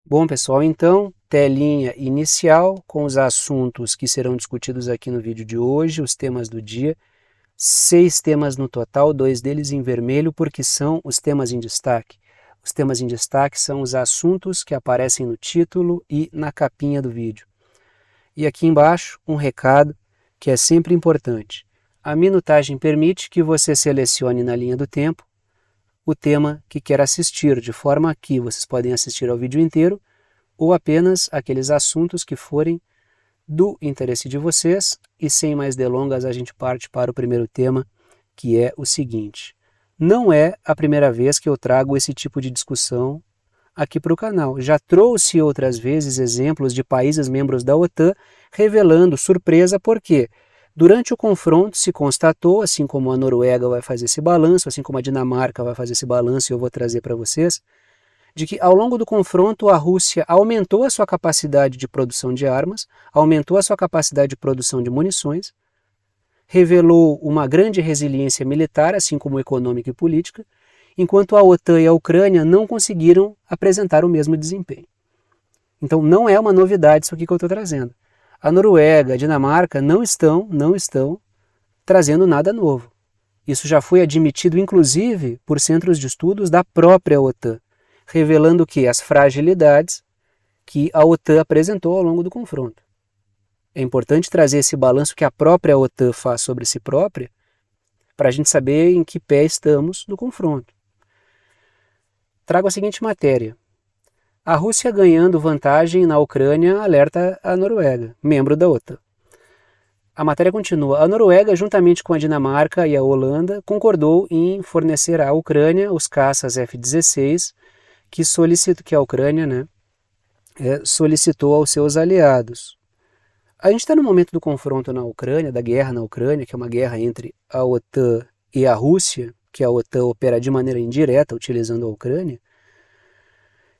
Bom, pessoal, então, telinha inicial com os assuntos que serão discutidos aqui no vídeo de hoje, os temas do dia. 6 temas no total, 2 deles em vermelho, porque são os temas em destaque. Os temas em destaque são os assuntos que aparecem no título e na capinha do vídeo. E aqui embaixo, um recado que é sempre importante. A minutagem permite que você selecione na linha do tempo o tema que quer assistir, de forma que vocês podem assistir ao vídeo inteiro ou apenas aqueles assuntos que forem do interesse de vocês. E sem mais delongas, a gente parte para o primeiro tema, que é o seguinte. Não é a primeira vez que eu trago esse tipo de discussão aqui para o canal. Já trouxe outras vezes exemplos de países membros da OTAN revelando surpresa porque durante o confronto se constatou, assim como a Noruega vai fazer esse balanço, assim como a Dinamarca vai fazer esse balanço e eu vou trazer para vocês, de que ao longo do confronto a Rússia aumentou a sua capacidade de produção de armas, aumentou a sua capacidade de produção de munições, revelou uma grande resiliência militar, assim como econômica e política, enquanto a OTAN e a Ucrânia não conseguiram apresentar o mesmo desempenho. Então não é uma novidade isso aqui que eu estou trazendo. A Noruega, a Dinamarca não estão trazendo nada novo. Isso já foi admitido inclusive por centros de estudos da própria OTAN, revelando que as fragilidades que a OTAN apresentou ao longo do confronto. É importante trazer esse balanço que a própria OTAN faz sobre si própria, para a gente saber em que pé estamos do confronto. Trago a seguinte matéria. A Rússia ganhando vantagem na Ucrânia alerta a Noruega, membro da OTAN. A matéria continua. A Noruega, juntamente com a Dinamarca e a Holanda, concordou em fornecer à Ucrânia os caças F-16 que a Ucrânia solicitou aos seus aliados. A gente está no momento do confronto na Ucrânia, da guerra na Ucrânia, que é uma guerra entre a OTAN e a Rússia, que a OTAN opera de maneira indireta, utilizando a Ucrânia,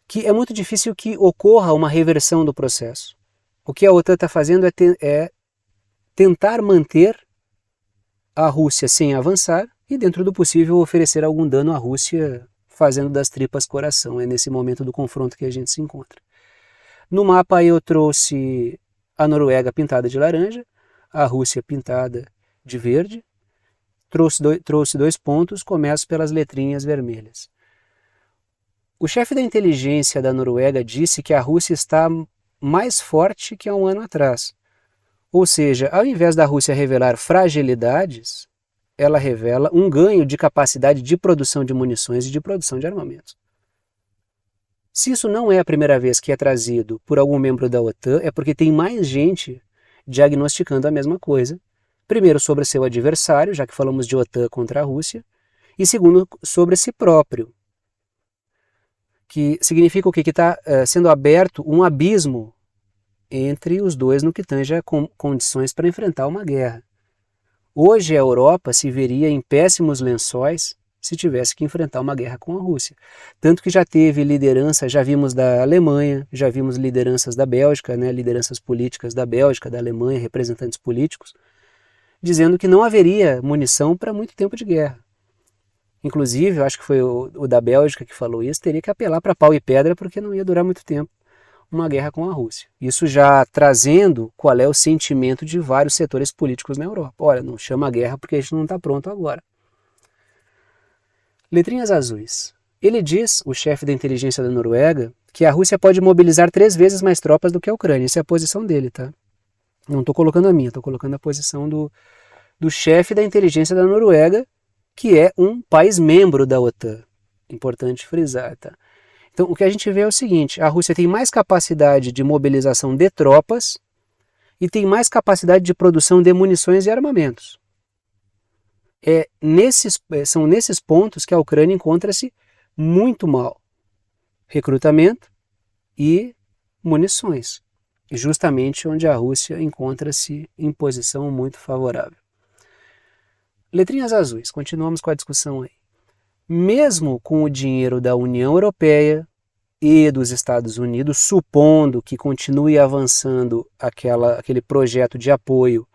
que é muito difícil que ocorra uma reversão do processo. O que a OTAN está fazendo é tentar manter a Rússia sem avançar e, dentro do possível, oferecer algum dano à Rússia, fazendo das tripas coração. É nesse momento do confronto que a gente se encontra. No mapa eu trouxe a Noruega pintada de laranja, a Rússia pintada de verde. Trouxe 2 pontos, começo pelas letrinhas vermelhas. O chefe da inteligência da Noruega disse que a Rússia está mais forte que há um ano atrás. Ou seja, ao invés da Rússia revelar fragilidades, ela revela um ganho de capacidade de produção de munições e de produção de armamentos. Se isso não é a primeira vez que é trazido por algum membro da OTAN, é porque tem mais gente diagnosticando a mesma coisa. Primeiro, sobre seu adversário, já que falamos de OTAN contra a Rússia, e segundo, sobre si próprio, que significa o quê? Que está sendo aberto um abismo entre os dois no que tange a condições para enfrentar uma guerra. Hoje a Europa se veria em péssimos lençóis se tivesse que enfrentar uma guerra com a Rússia. Tanto que já teve liderança, já vimos da Alemanha, já vimos lideranças da Bélgica, lideranças políticas da Bélgica, da Alemanha, representantes políticos, dizendo que não haveria munição para muito tempo de guerra. Inclusive, eu acho que foi o da Bélgica que falou isso, teria que apelar para pau e pedra porque não ia durar muito tempo uma guerra com a Rússia. Isso já trazendo qual é o sentimento de vários setores políticos na Europa. Olha, não chama a guerra porque a gente não está pronto agora. Letrinhas azuis. Ele diz, o chefe da inteligência da Noruega, que a Rússia pode mobilizar 3 vezes mais tropas do que a Ucrânia. Essa é a posição dele, tá? Não estou colocando a minha, estou colocando a posição do chefe da inteligência da Noruega, que é um país membro da OTAN. Importante frisar, tá? Então, o que a gente vê é o seguinte, a Rússia tem mais capacidade de mobilização de tropas e tem mais capacidade de produção de munições e armamentos. São nesses pontos que a Ucrânia encontra-se muito mal. Recrutamento e munições. Justamente onde a Rússia encontra-se em posição muito favorável. Letrinhas azuis, continuamos com a discussão aí. Mesmo com o dinheiro da União Europeia e dos Estados Unidos, supondo que continue avançando aquele projeto de apoio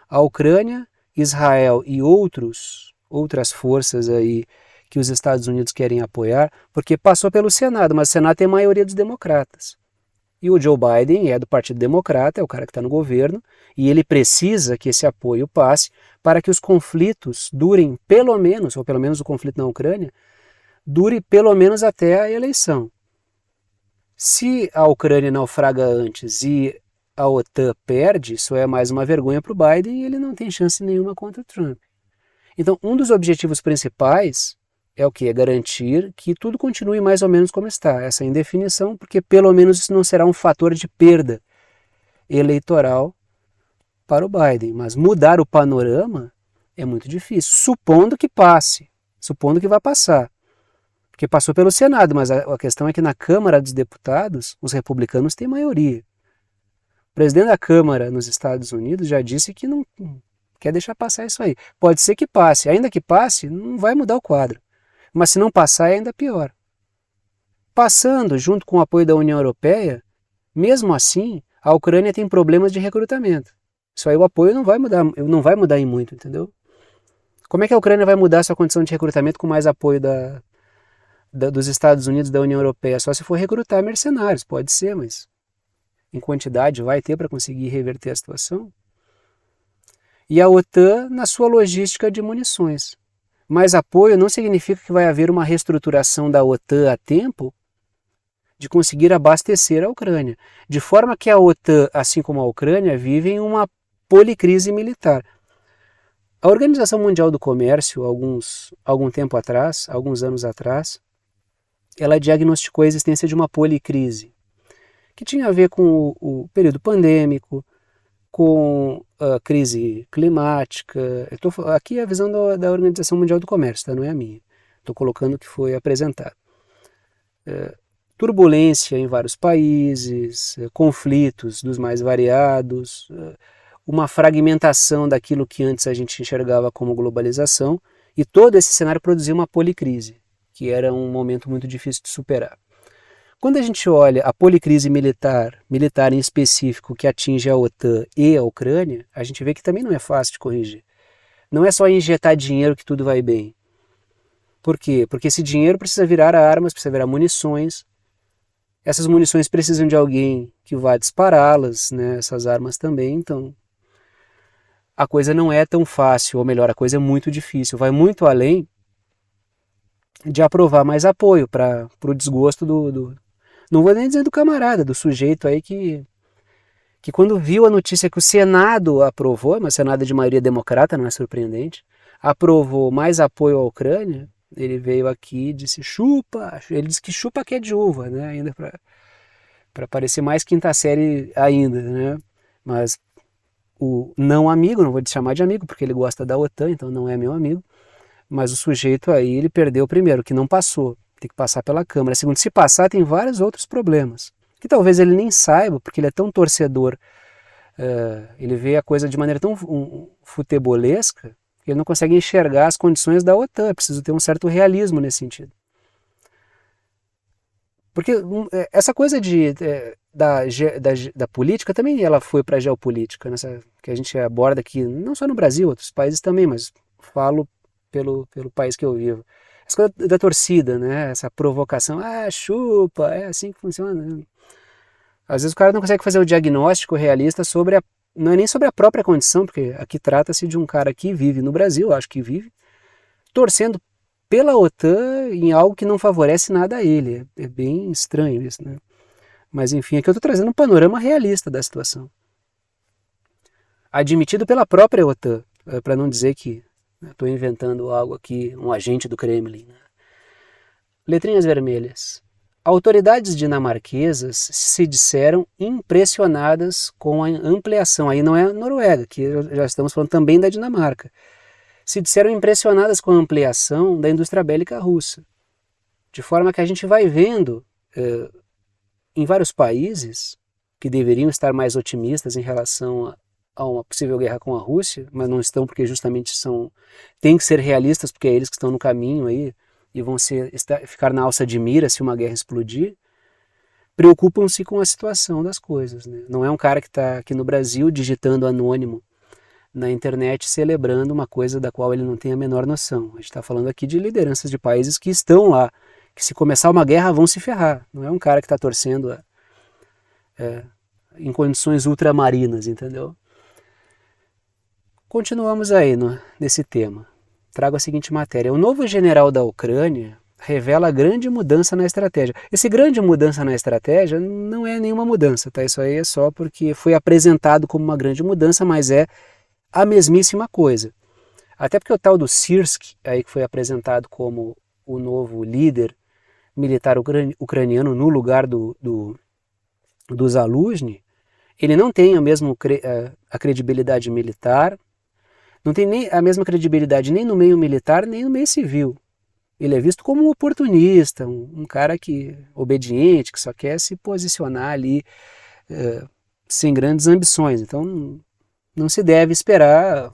à Ucrânia, Israel e outras forças aí que os Estados Unidos querem apoiar, porque passou pelo Senado, mas o Senado tem a maioria dos democratas. E o Joe Biden é do Partido Democrata, é o cara que está no governo, e ele precisa que esse apoio passe para que os conflitos durem pelo menos, ou pelo menos o conflito na Ucrânia, dure pelo menos até a eleição. Se a Ucrânia naufraga antes e a OTAN perde, isso é mais uma vergonha para o Biden e ele não tem chance nenhuma contra o Trump. Então, um dos objetivos principais é o que? É garantir que tudo continue mais ou menos como está, essa indefinição, porque pelo menos isso não será um fator de perda eleitoral para o Biden. Mas mudar o panorama é muito difícil, supondo que passe, supondo que vai passar. Porque passou pelo Senado, mas a questão é que na Câmara dos Deputados, os republicanos têm maioria. O presidente da Câmara nos Estados Unidos já disse que não quer deixar passar isso aí. Pode ser que passe, ainda que passe, não vai mudar o quadro. Mas se não passar é ainda pior. Passando, junto com o apoio da União Europeia, mesmo assim, a Ucrânia tem problemas de recrutamento. Isso aí o apoio não vai mudar em muito, entendeu? Como é que a Ucrânia vai mudar sua condição de recrutamento com mais apoio dos Estados Unidos e da União Europeia? Só se for recrutar mercenários, pode ser, mas em quantidade vai ter para conseguir reverter a situação? E a OTAN na sua logística de munições. Mais apoio não significa que vai haver uma reestruturação da OTAN a tempo de conseguir abastecer a Ucrânia. De forma que a OTAN, assim como a Ucrânia, vivem uma policrise militar. A Organização Mundial do Comércio, algum tempo atrás, alguns anos atrás, ela diagnosticou a existência de uma policrise, que tinha a ver com o período pandêmico, com a crise climática. Aqui é a visão da Organização Mundial do Comércio, tá? Não é a minha. Estou colocando o que foi apresentado. Turbulência em vários países, conflitos dos mais variados, uma fragmentação daquilo que antes a gente enxergava como globalização, e todo esse cenário produziu uma policrise, que era um momento muito difícil de superar. Quando a gente olha a policrise militar em específico, que atinge a OTAN e a Ucrânia, a gente vê que também não é fácil de corrigir. Não é só injetar dinheiro que tudo vai bem. Por quê? Porque esse dinheiro precisa virar armas, precisa virar munições. Essas munições precisam de alguém que vá dispará-las, né? Essas armas também. Então, a coisa não é tão fácil, ou melhor, a coisa é muito difícil. Vai muito além de aprovar mais apoio para o desgosto não vou nem dizer do camarada, do sujeito aí que quando viu a notícia que o Senado aprovou, mas o Senado é de maioria democrata, não é surpreendente, aprovou mais apoio à Ucrânia, ele veio aqui e disse chupa, ele disse que chupa que é de uva, né, ainda para parecer mais quinta série ainda, né, mas o não amigo, não vou te chamar de amigo porque ele gosta da OTAN, então não é meu amigo, mas o sujeito aí ele perdeu primeiro, que não passou. Tem que passar pela Câmara. Segundo, se passar, tem vários outros problemas, que talvez ele nem saiba, porque ele é tão torcedor, ele vê a coisa de maneira tão futebolesca, que ele não consegue enxergar as condições da OTAN. É preciso ter um certo realismo nesse sentido. Porque essa coisa da política também ela foi para a geopolítica, que a gente aborda aqui, não só no Brasil, outros países também, mas falo pelo país que eu vivo. Essa coisa da torcida, né? Essa provocação, chupa, é assim que funciona. Às vezes o cara não consegue fazer o diagnóstico realista não é nem sobre a própria condição, porque aqui trata-se de um cara que vive no Brasil, acho que vive, torcendo pela OTAN em algo que não favorece nada a ele. É bem estranho isso, né? Mas enfim, aqui eu estou trazendo um panorama realista da situação. Admitido pela própria OTAN, para não dizer que estou inventando algo aqui, um agente do Kremlin. Né? Letrinhas vermelhas. Autoridades dinamarquesas se disseram impressionadas com a ampliação. Aí não é a Noruega, que já estamos falando também da Dinamarca. Se disseram impressionadas com a ampliação da indústria bélica russa. De forma que a gente vai vendo em vários países que deveriam estar mais otimistas em relação a uma possível guerra com a Rússia, mas não estão porque justamente têm que ser realistas porque é eles que estão no caminho aí e vão ficar na alça de mira se uma guerra explodir, preocupam-se com a situação das coisas. Né? Não é um cara que está aqui no Brasil digitando anônimo na internet celebrando uma coisa da qual ele não tem a menor noção. A gente está falando aqui de lideranças de países que estão lá, que se começar uma guerra vão se ferrar. Não é um cara que está torcendo em condições ultramarinas, entendeu? Continuamos aí nesse tema. Trago a seguinte matéria. O novo general da Ucrânia revela grande mudança na estratégia. Esse grande mudança na estratégia não é nenhuma mudança, tá? Isso aí é só porque foi apresentado como uma grande mudança, mas é a mesmíssima coisa. Até porque o tal do Sirski, aí que foi apresentado como o novo líder militar ucraniano no lugar do Zaluzhny, ele não tem a credibilidade militar, não tem nem a mesma credibilidade nem no meio militar, nem no meio civil. Ele é visto como um oportunista, um cara obediente, que só quer se posicionar ali sem grandes ambições. Então não se deve esperar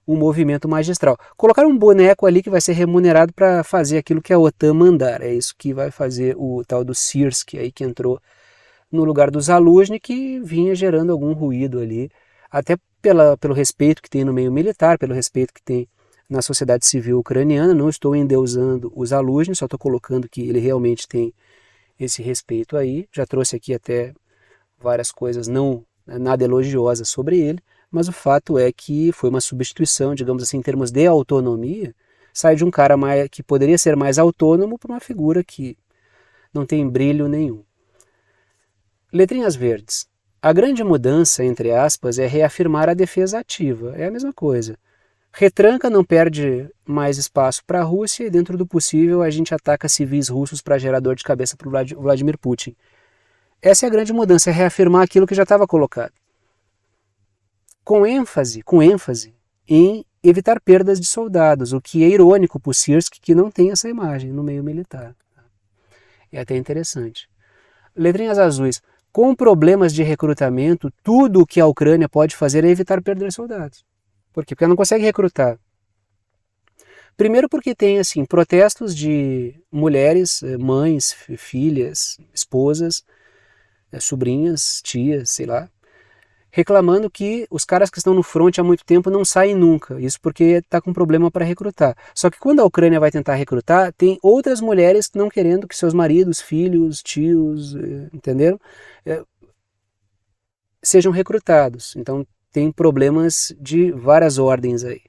um movimento magistral. Colocar um boneco ali que vai ser remunerado para fazer aquilo que a OTAN mandar. É isso que vai fazer o tal do Sirski, aí que entrou no lugar do Zaluzhny, que vinha gerando algum ruído ali, até pelo respeito que tem no meio militar, pelo respeito que tem na sociedade civil ucraniana. Não estou endeusando o Zaluzhny, só estou colocando que ele realmente tem esse respeito aí. Já trouxe aqui até várias coisas nada elogiosas sobre ele, mas o fato é que foi uma substituição, digamos assim, em termos de autonomia, sai de um cara que poderia ser mais autônomo para uma figura que não tem brilho nenhum. Letrinhas verdes. A grande mudança, entre aspas, é reafirmar a defesa ativa. É a mesma coisa. Retranca, não perde mais espaço para a Rússia e, dentro do possível, a gente ataca civis russos para gerar dor de cabeça para o Vladimir Putin. Essa é a grande mudança, é reafirmar aquilo que já estava colocado. Com ênfase em evitar perdas de soldados, o que é irônico para o Sirski, que não tem essa imagem no meio militar. É até interessante. Letrinhas azuis. Com problemas de recrutamento, tudo o que a Ucrânia pode fazer é evitar perder soldados. Por quê? Porque ela não consegue recrutar. Primeiro porque tem assim protestos de mulheres, mães, filhas, esposas, sobrinhas, tias, sei lá, reclamando que os caras que estão no fronte há muito tempo não saem nunca. Isso porque está com problema para recrutar. Só que quando a Ucrânia vai tentar recrutar, tem outras mulheres não querendo que seus maridos, filhos, tios, entenderam? Sejam recrutados. Então tem problemas de várias ordens aí.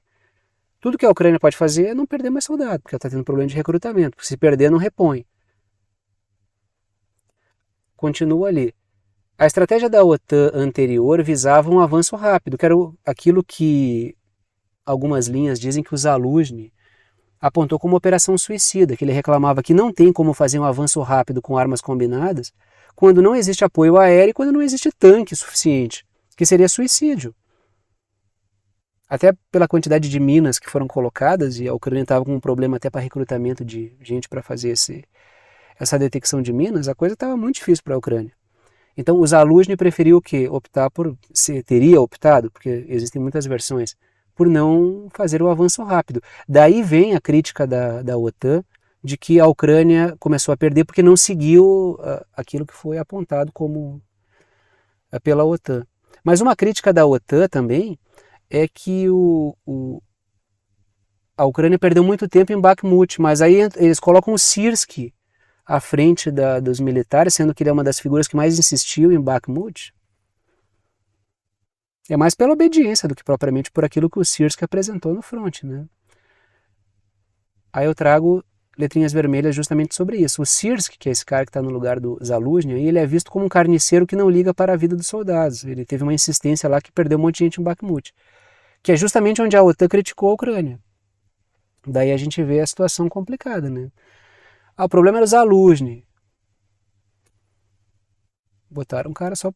Tudo que a Ucrânia pode fazer é não perder mais soldado, porque ela está tendo problema de recrutamento. Porque se perder, não repõe. Continua ali. A estratégia da OTAN anterior visava um avanço rápido, que era aquilo que algumas linhas dizem que o Zaluzhny apontou como operação suicida, que ele reclamava que não tem como fazer um avanço rápido com armas combinadas quando não existe apoio aéreo e quando não existe tanque suficiente, que seria suicídio. Até pela quantidade de minas que foram colocadas, e a Ucrânia estava com um problema até para recrutamento de gente para fazer essa detecção de minas, a coisa estava muito difícil para a Ucrânia. Então o Zaluzhny preferiu o quê? Teria optado, porque existem muitas versões, por não fazer o avanço rápido. Daí vem a crítica da OTAN de que a Ucrânia começou a perder porque não seguiu aquilo que foi apontado como pela OTAN. Mas uma crítica da OTAN também é que a Ucrânia perdeu muito tempo em Bakhmut, mas aí eles colocam o Sirski à frente dos militares, sendo que ele é uma das figuras que mais insistiu em Bakhmut. É mais pela obediência do que propriamente por aquilo que o Sirski apresentou no fronte, né? Aí eu trago letrinhas vermelhas justamente sobre isso. O Sirski, que é esse cara que está no lugar do Zaluzhny, ele é visto como um carniceiro que não liga para a vida dos soldados. Ele teve uma insistência lá que perdeu um monte de gente em Bakhmut, que é justamente onde a OTAN criticou a Ucrânia. Daí a gente vê a situação complicada, né? O problema era o Zaluzhny. Botaram um cara só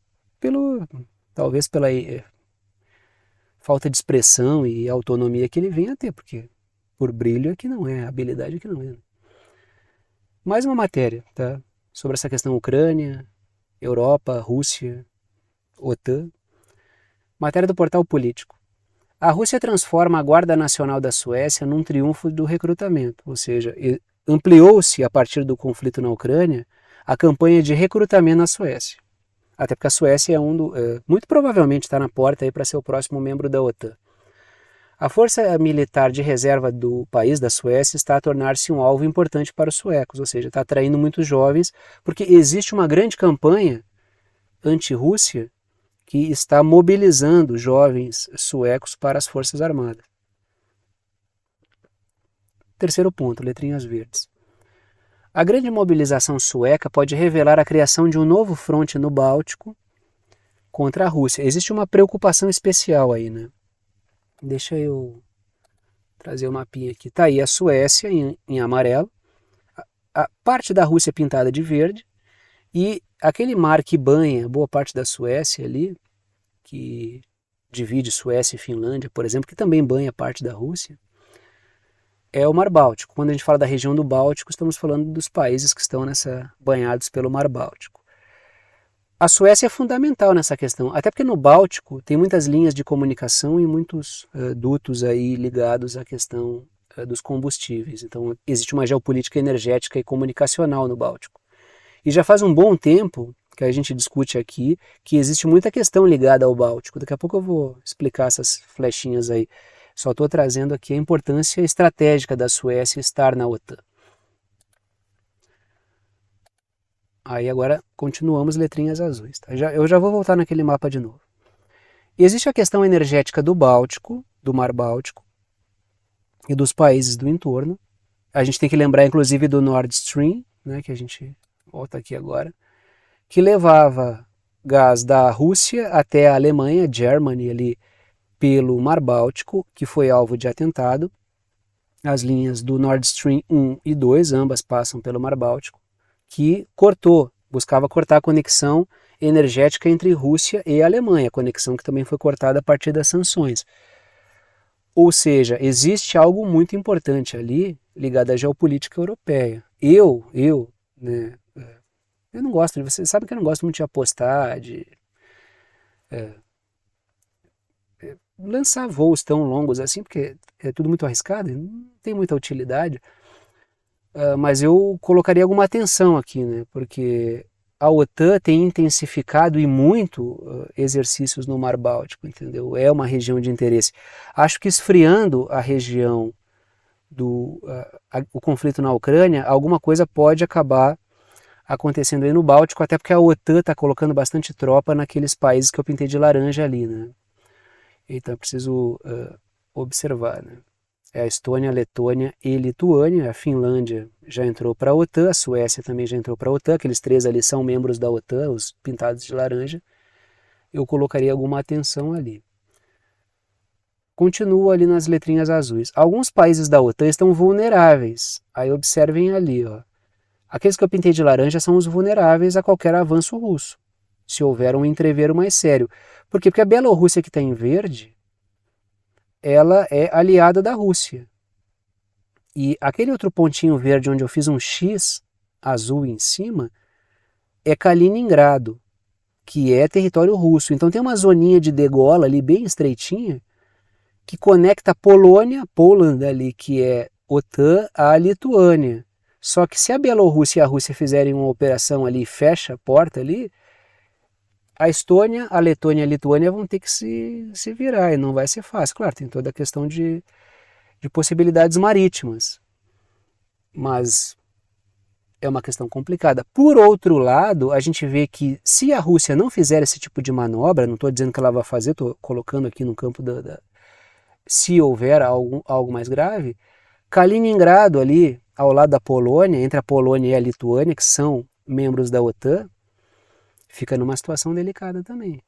talvez pela falta de expressão e autonomia que ele vem a ter, porque por brilho é que não é, habilidade é que não é. Mais uma matéria, tá? Sobre essa questão Ucrânia, Europa, Rússia, OTAN. Matéria do portal Político. A Rússia transforma a Guarda Nacional da Suécia num triunfo do recrutamento, ou seja, ampliou-se a partir do conflito na Ucrânia a campanha de recrutamento na Suécia. Até porque a Suécia muito provavelmente está na porta para ser o próximo membro da OTAN. A força militar de reserva do país, da Suécia, está a tornar-se um alvo importante para os suecos, ou seja, está atraindo muitos jovens, porque existe uma grande campanha anti-Rússia que está mobilizando jovens suecos para as forças armadas. Terceiro ponto, letrinhas verdes. A grande mobilização sueca pode revelar a criação de um novo fronte no Báltico contra a Rússia. Existe uma preocupação especial aí, né? Deixa eu trazer o mapinha aqui. Tá aí a Suécia em amarelo, a parte da Rússia pintada de verde, e aquele mar que banha boa parte da Suécia ali, que divide Suécia e Finlândia, por exemplo, que também banha parte da Rússia, é o Mar Báltico. Quando a gente fala da região do Báltico, estamos falando dos países que estão banhados pelo Mar Báltico. A Suécia é fundamental nessa questão, até porque no Báltico tem muitas linhas de comunicação e muitos dutos aí ligados à questão dos combustíveis. Então existe uma geopolítica energética e comunicacional no Báltico. E já faz um bom tempo que a gente discute aqui que existe muita questão ligada ao Báltico. Daqui a pouco eu vou explicar essas flechinhas aí. Só estou trazendo aqui a importância estratégica da Suécia estar na OTAN. Aí agora continuamos letrinhas azuis. Tá? Eu já vou voltar naquele mapa de novo. Existe a questão energética do Báltico, do Mar Báltico e dos países do entorno. A gente tem que lembrar inclusive do Nord Stream, né, que a gente volta aqui agora, que levava gás da Rússia até a Alemanha, Germany, ali pelo Mar Báltico, que foi alvo de atentado. As linhas do Nord Stream 1 e 2, ambas passam pelo Mar Báltico, que buscava cortar a conexão energética entre Rússia e Alemanha, conexão que também foi cortada a partir das sanções. Ou seja, existe algo muito importante ali ligado à geopolítica europeia. Né, eu não gosto, você sabe que eu não gosto muito de apostar, de lançar voos tão longos assim, porque é tudo muito arriscado, não tem muita utilidade. Mas eu colocaria alguma atenção aqui, né? Porque a OTAN tem intensificado e muito exercícios no Mar Báltico, entendeu? É uma região de interesse. Acho que esfriando a região o conflito na Ucrânia, alguma coisa pode acabar acontecendo aí no Báltico, até porque a OTAN está colocando bastante tropa naqueles países que eu pintei de laranja ali, né? Então é preciso observar, né? É a Estônia, a Letônia e Lituânia. A Finlândia já entrou para a OTAN, a Suécia também já entrou para a OTAN, aqueles três ali são membros da OTAN, os pintados de laranja. Eu colocaria alguma atenção ali. Continuo ali nas letrinhas azuis. Alguns países da OTAN estão vulneráveis. Aí observem ali, ó. Aqueles que eu pintei de laranja são os vulneráveis a qualquer avanço russo, se houver um entrevero mais sério. Por quê? Porque a Bielorrússia que está em verde, ela é aliada da Rússia. E aquele outro pontinho verde onde eu fiz um X azul em cima é Kaliningrado, que é território russo. Então tem uma zoninha de degola ali bem estreitinha que conecta a Polônia, Poland ali, que é OTAN, à Lituânia. Só que se a Bielorrússia e a Rússia fizerem uma operação ali e fecha a porta ali, a Estônia, a Letônia e a Lituânia vão ter que se virar e não vai ser fácil. Claro, tem toda a questão de possibilidades marítimas, mas é uma questão complicada. Por outro lado, a gente vê que se a Rússia não fizer esse tipo de manobra, não estou dizendo que ela vai fazer, estou colocando aqui no campo se houver algo mais grave, Kaliningrado ali, ao lado da Polônia, entre a Polônia e a Lituânia, que são membros da OTAN, fica numa situação delicada também.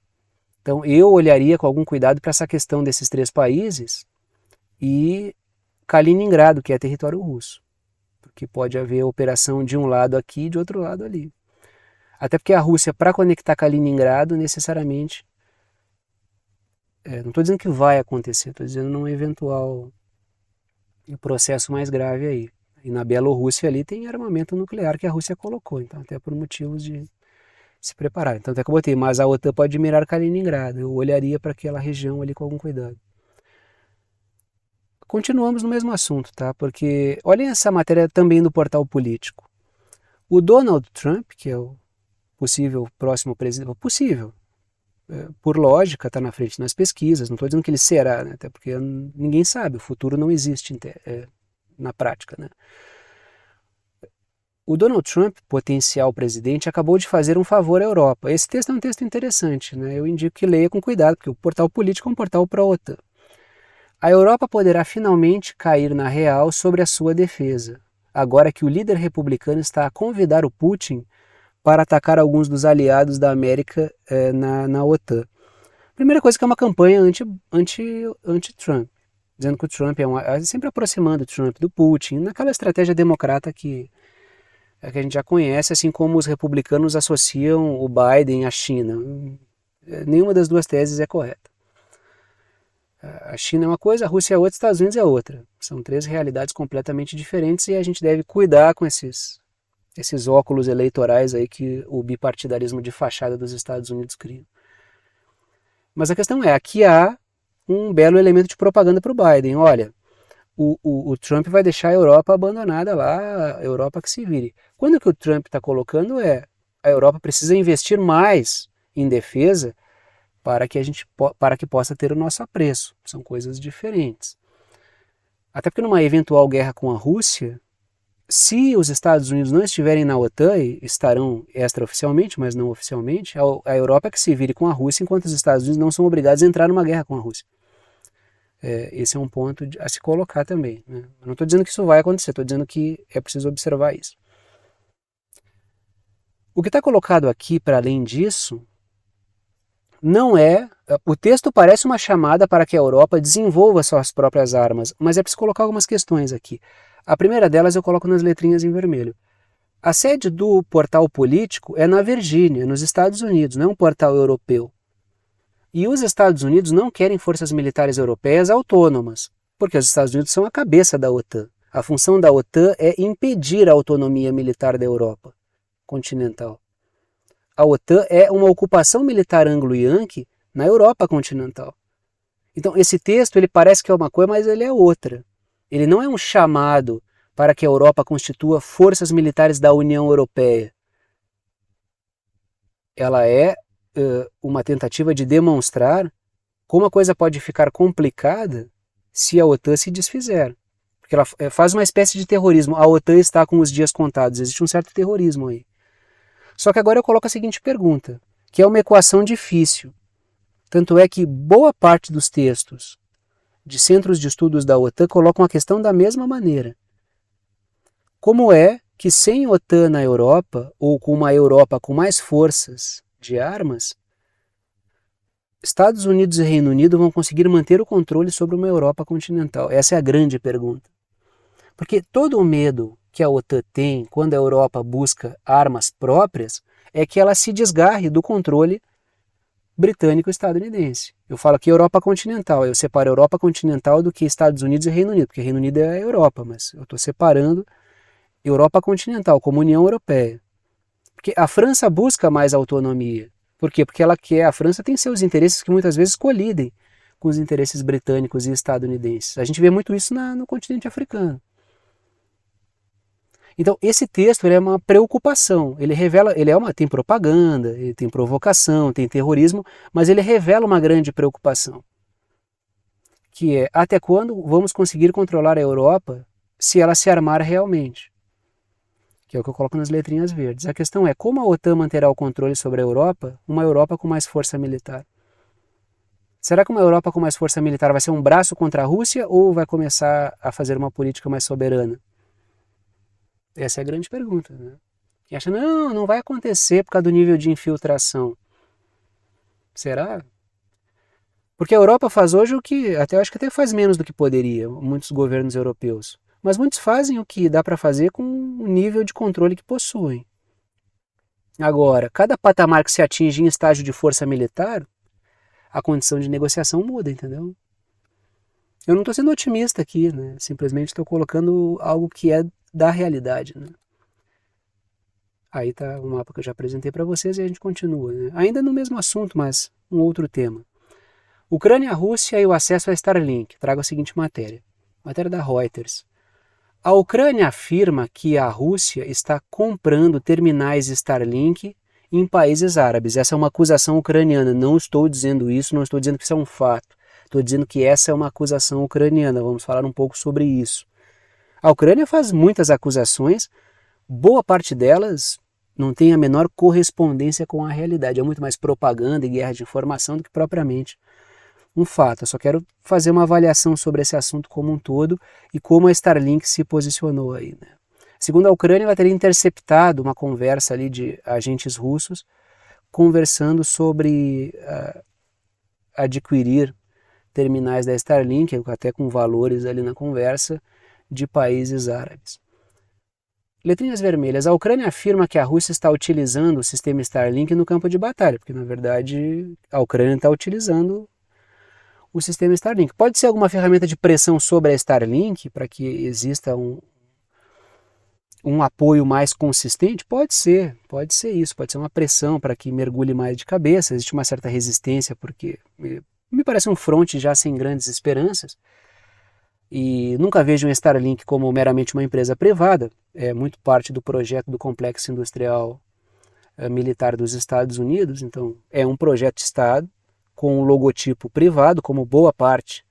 Então eu olharia com algum cuidado para essa questão desses três países e Kaliningrado, que é território russo, porque pode haver operação de um lado aqui e de outro lado ali. Até porque a Rússia, para conectar Kaliningrado, necessariamente, não estou dizendo que vai acontecer, estou dizendo num eventual processo mais grave aí. E na Bielorrússia ali tem armamento nuclear que a Rússia colocou, então até por motivos de se preparar. Então até que eu botei, mas a OTAN pode mirar Kaliningrado. Eu olharia para aquela região ali com algum cuidado. Continuamos no mesmo assunto, tá? Porque olhem essa matéria também do portal político. O Donald Trump, que é o possível próximo presidente, possível, por lógica, está na frente nas pesquisas. Não estou dizendo que ele será, né? Até porque ninguém sabe, o futuro não existe na prática, né? O Donald Trump, potencial presidente, acabou de fazer um favor à Europa. Esse texto é um texto interessante, né? Eu indico que leia com cuidado, porque o portal político é um portal para a OTAN. A Europa poderá finalmente cair na real sobre a sua defesa, agora que o líder republicano está a convidar o Putin para atacar alguns dos aliados da América na OTAN. Primeira coisa que é uma campanha anti-Trump, dizendo que o Trump sempre aproximando o Trump do Putin, naquela estratégia democrata que a gente já conhece, assim como os republicanos associam o Biden à China. Nenhuma das duas teses é correta. A China é uma coisa, a Rússia é outra, os Estados Unidos é outra. São três realidades completamente diferentes e a gente deve cuidar com esses óculos eleitorais aí que o bipartidarismo de fachada dos Estados Unidos cria. Mas a questão é, aqui há um belo elemento de propaganda para o Biden. Olha, o Trump vai deixar a Europa abandonada lá, a Europa que se vire. Quando o que o Trump está colocando a Europa precisa investir mais em defesa para que possa ter o nosso apreço. São coisas diferentes. Até porque numa eventual guerra com a Rússia, se os Estados Unidos não estiverem na OTAN, e estarão extraoficialmente, mas não oficialmente, a Europa é que se vire com a Rússia, enquanto os Estados Unidos não são obrigados a entrar numa guerra com a Rússia. Esse é um ponto a se colocar também, né? Eu não estou dizendo que isso vai acontecer, estou dizendo que é preciso observar isso. O que está colocado aqui, para além disso, não é... O texto parece uma chamada para que a Europa desenvolva suas próprias armas, mas é preciso colocar algumas questões aqui. A primeira delas eu coloco nas letrinhas em vermelho. A sede do portal político é na Virgínia, nos Estados Unidos, não é um portal europeu. E os Estados Unidos não querem forças militares europeias autônomas, porque os Estados Unidos são a cabeça da OTAN. A função da OTAN é impedir a autonomia militar da Europa continental. A OTAN é uma ocupação militar anglo-yankee na Europa continental. Então esse texto ele parece que é uma coisa, mas ele é outra. Ele não é um chamado para que a Europa constitua forças militares da União Europeia. Ela é uma tentativa de demonstrar como a coisa pode ficar complicada se a OTAN se desfizer. Porque ela faz uma espécie de terrorismo. A OTAN está com os dias contados. Existe um certo terrorismo aí. Só que agora eu coloco a seguinte pergunta, que é uma equação difícil. Tanto é que boa parte dos textos de centros de estudos da OTAN colocam a questão da mesma maneira. Como é que sem OTAN na Europa, ou com uma Europa com mais forças de armas, Estados Unidos e Reino Unido vão conseguir manter o controle sobre uma Europa continental? Essa é a grande pergunta. Porque todo o medo que a OTAN tem quando a Europa busca armas próprias é que ela se desgarre do controle britânico-estadunidense. Eu falo aqui Europa continental, eu separo Europa continental do que Estados Unidos e Reino Unido, porque Reino Unido é a Europa, mas eu estou separando Europa continental como União Europeia. Porque a França busca mais autonomia. Por quê? Porque a França tem seus interesses que muitas vezes colidem com os interesses britânicos e estadunidenses. A gente vê muito isso no continente africano. Então, esse texto é uma preocupação. Tem propaganda, ele tem provocação, tem terrorismo, mas ele revela uma grande preocupação. Que é, até quando vamos conseguir controlar a Europa se ela se armar realmente? Que é o que eu coloco nas letrinhas verdes. A questão é como a OTAN manterá o controle sobre a Europa, uma Europa com mais força militar? Será que uma Europa com mais força militar vai ser um braço contra a Rússia ou vai começar a fazer uma política mais soberana? Essa é a grande pergunta, né? E acha, não vai acontecer por causa do nível de infiltração. Será? Porque a Europa faz hoje o que, acho que até faz menos do que poderia, muitos governos europeus. Mas muitos fazem o que dá para fazer com o nível de controle que possuem. Agora, cada patamar que se atinge em estágio de força militar, a condição de negociação muda, entendeu? Eu não estou sendo otimista aqui, né? Simplesmente estou colocando algo que é da realidade, né? Aí está o mapa que eu já apresentei para vocês e a gente continua, né? Ainda no mesmo assunto, mas um outro tema. Ucrânia, Rússia e o acesso a Starlink. Trago a seguinte matéria. Matéria da Reuters. A Ucrânia afirma que a Rússia está comprando terminais Starlink em países árabes. Essa é uma acusação ucraniana. Não estou dizendo isso, não estou dizendo que isso é um fato. Estou dizendo que essa é uma acusação ucraniana. Vamos falar um pouco sobre isso. A Ucrânia faz muitas acusações, boa parte delas não tem a menor correspondência com a realidade. É muito mais propaganda e guerra de informação do que propriamente um fato. Eu só quero fazer uma avaliação sobre esse assunto como um todo e como a Starlink se posicionou aí, né? Segundo a Ucrânia, ela teria interceptado uma conversa ali de agentes russos conversando sobre adquirir terminais da Starlink, até com valores ali na conversa, de países árabes. Letrinhas vermelhas. A Ucrânia afirma que a Rússia está utilizando o sistema Starlink no campo de batalha, porque na verdade a Ucrânia está utilizando o sistema Starlink. Pode ser alguma ferramenta de pressão sobre a Starlink para que exista um apoio mais consistente? Pode ser isso, pode ser uma pressão para que mergulhe mais de cabeça. Existe uma certa resistência, porque me parece um fronte já sem grandes esperanças. E nunca vejo um Starlink como meramente uma empresa privada, é muito parte do projeto do complexo industrial militar dos Estados Unidos, então é um projeto de Estado com um logotipo privado, como boa parte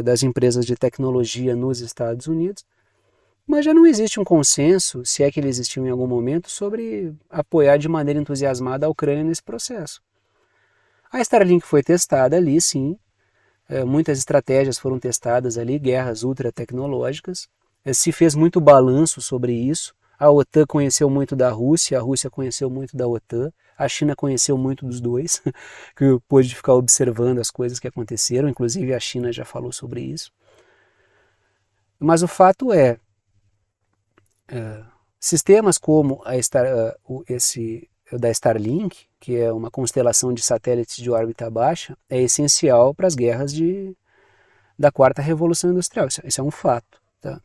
das empresas de tecnologia nos Estados Unidos, mas já não existe um consenso, se é que ele existiu em algum momento, sobre apoiar de maneira entusiasmada a Ucrânia nesse processo. A Starlink foi testada ali, sim, muitas estratégias foram testadas ali, guerras ultra tecnológicas, se fez muito balanço sobre isso. A OTAN conheceu muito da Rússia, a Rússia conheceu muito da OTAN, a China conheceu muito dos dois, que pôde ficar observando as coisas que aconteceram, inclusive a China já falou sobre isso. Mas o fato é, sistemas como esse da Starlink, que é uma constelação de satélites de órbita baixa, é essencial para as guerras da quarta revolução industrial. Isso é um fato. Tá?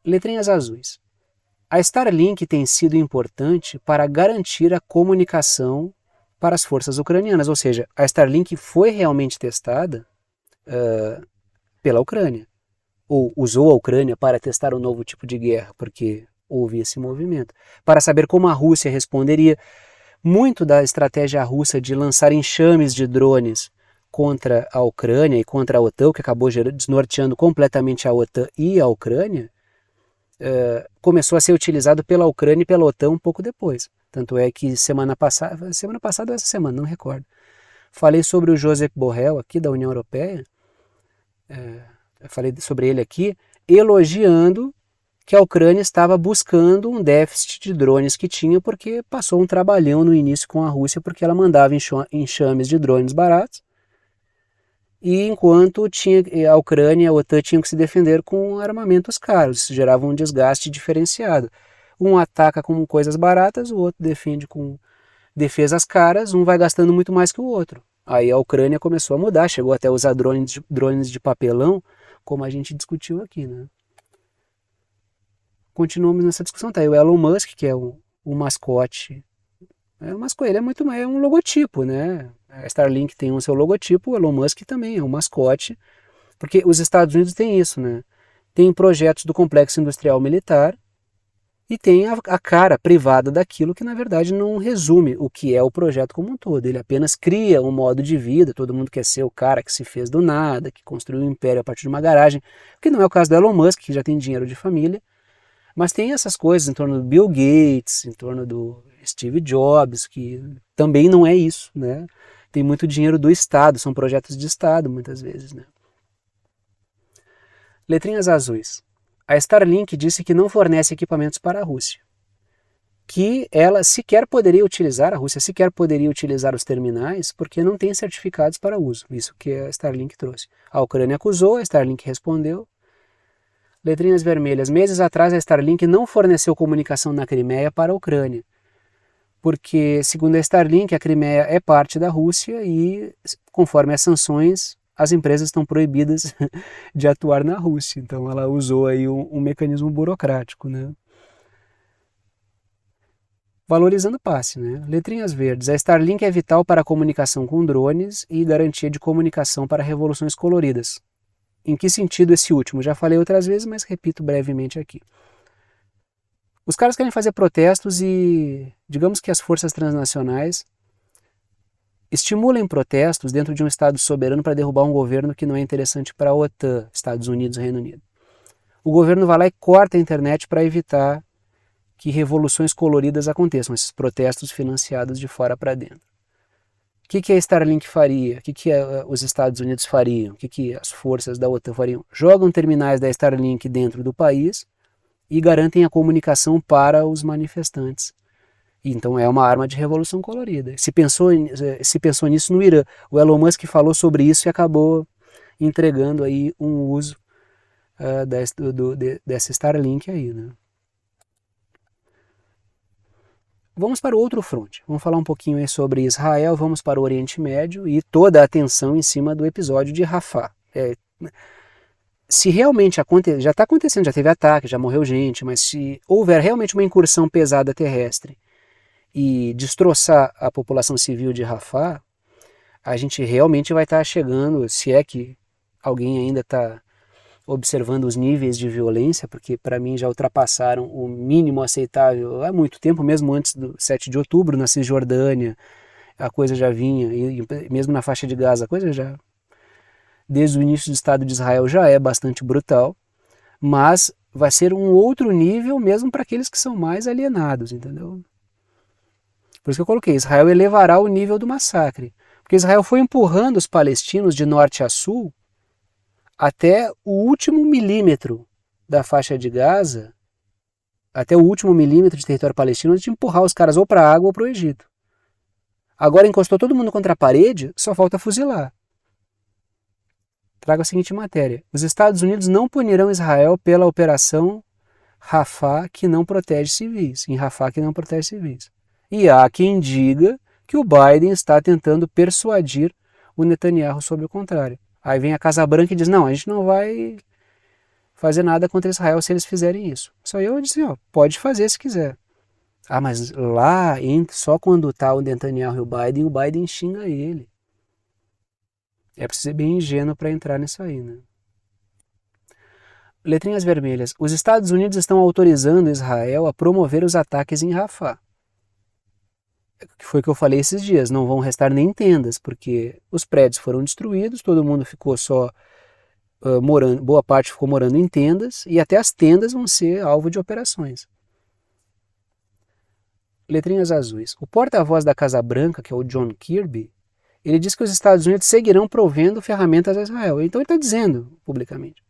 Letrinhas azuis. A Starlink tem sido importante para garantir a comunicação para as forças ucranianas, ou seja, a Starlink foi realmente testada pela Ucrânia, ou usou a Ucrânia para testar um novo tipo de guerra, porque houve esse movimento, para saber como a Rússia responderia. Muito da estratégia russa de lançar enxames de drones contra a Ucrânia e contra a OTAN, que acabou desnorteando completamente a OTAN e a Ucrânia, começou a ser utilizado pela Ucrânia e pela OTAN um pouco depois. Tanto é que semana passada ou essa semana, não recordo, falei sobre o Josep Borrell aqui da União Europeia, falei sobre ele aqui, elogiando que a Ucrânia estava buscando um déficit de drones que tinha, porque passou um trabalhão no início com a Rússia, porque ela mandava enxames de drones baratos, e enquanto a Ucrânia e a OTAN tinham que se defender com armamentos caros, isso gerava um desgaste diferenciado. Um ataca com coisas baratas, o outro defende com defesas caras, um vai gastando muito mais que o outro. Aí a Ucrânia começou a mudar, chegou até a usar drones de papelão, como a gente discutiu aqui, né? Continuamos nessa discussão. Tá aí o Elon Musk, que é o mascote. Ele é um logotipo, né? A Starlink tem o seu logotipo, o Elon Musk também é um mascote, porque os Estados Unidos têm isso, né? Tem projetos do complexo industrial militar e tem a cara privada daquilo que na verdade não resume o que é o projeto como um todo. Ele apenas cria um modo de vida, todo mundo quer ser o cara que se fez do nada, que construiu um império a partir de uma garagem, que não é o caso do Elon Musk, que já tem dinheiro de família. Mas tem essas coisas em torno do Bill Gates, em torno do Steve Jobs, que também não é isso, né? Tem muito dinheiro do Estado, são projetos de Estado muitas vezes, né? Letrinhas azuis. A Starlink disse que não fornece equipamentos para a Rússia, que ela a Rússia sequer poderia utilizar os terminais porque não tem certificados para uso, isso que a Starlink trouxe. A Ucrânia acusou, a Starlink respondeu. Letrinhas vermelhas. Meses atrás, a Starlink não forneceu comunicação na Crimeia para a Ucrânia, porque, segundo a Starlink, a Crimeia é parte da Rússia e, conforme as sanções, as empresas estão proibidas de atuar na Rússia. Então, ela usou aí um mecanismo burocrático, né? Valorizando passe, né? Letrinhas verdes. A Starlink é vital para a comunicação com drones e garantia de comunicação para revoluções coloridas. Em que sentido esse último? Já falei outras vezes, mas repito brevemente aqui. Os caras querem fazer protestos e, digamos que as forças transnacionais estimulem protestos dentro de um Estado soberano para derrubar um governo que não é interessante para a OTAN, Estados Unidos e Reino Unido. O governo vai lá e corta a internet para evitar que revoluções coloridas aconteçam, esses protestos financiados de fora para dentro. O que a Starlink faria? O que os Estados Unidos fariam? O que as forças da OTAN fariam? Jogam terminais da Starlink dentro do país e garantem a comunicação para os manifestantes. Então é uma arma de revolução colorida. Se pensou nisso no Irã. O Elon Musk falou sobre isso e acabou entregando aí um uso dessa Starlink aí, né? Vamos para o outro fronte. Vamos falar um pouquinho aí sobre Israel, vamos para o Oriente Médio e toda a atenção em cima do episódio de Rafah. Se realmente já está acontecendo, já teve ataque, já morreu gente, mas se houver realmente uma incursão pesada terrestre e destroçar a população civil de Rafah, a gente realmente vai estar chegando, se é que alguém ainda está observando os níveis de violência, porque para mim já ultrapassaram o mínimo aceitável há muito tempo, mesmo antes do 7 de outubro, na Cisjordânia, a coisa já vinha, e mesmo na faixa de Gaza, a coisa já, desde o início do Estado de Israel, já é bastante brutal, mas vai ser um outro nível mesmo para aqueles que são mais alienados, entendeu? Por isso que eu coloquei, Israel elevará o nível do massacre, porque Israel foi empurrando os palestinos de norte a sul até o último milímetro da faixa de Gaza, até o último milímetro de território palestino, antes de empurrar os caras ou para a água ou para o Egito. Agora encostou todo mundo contra a parede, só falta fuzilar. Trago a seguinte matéria. Os Estados Unidos não punirão Israel pela operação Rafah que não protege civis, em Rafah que não protege civis. E há quem diga que o Biden está tentando persuadir o Netanyahu sobre o contrário. Aí vem a Casa Branca e diz, não, a gente não vai fazer nada contra Israel se eles fizerem isso. Só eu disse, ó, pode fazer se quiser. Ah, mas lá, só quando está o Netanyahu e o Biden xinga ele. É preciso ser bem ingênuo para entrar nisso aí, né? Letrinhas vermelhas. Os Estados Unidos estão autorizando Israel a promover os ataques em Rafah. Que foi o que eu falei esses dias, não vão restar nem tendas, porque os prédios foram destruídos, todo mundo ficou só morando, boa parte ficou morando em tendas, e até as tendas vão ser alvo de operações. Letrinhas azuis. O porta-voz da Casa Branca, que é o John Kirby, ele diz que os Estados Unidos seguirão provendo ferramentas a Israel. Então ele está dizendo publicamente.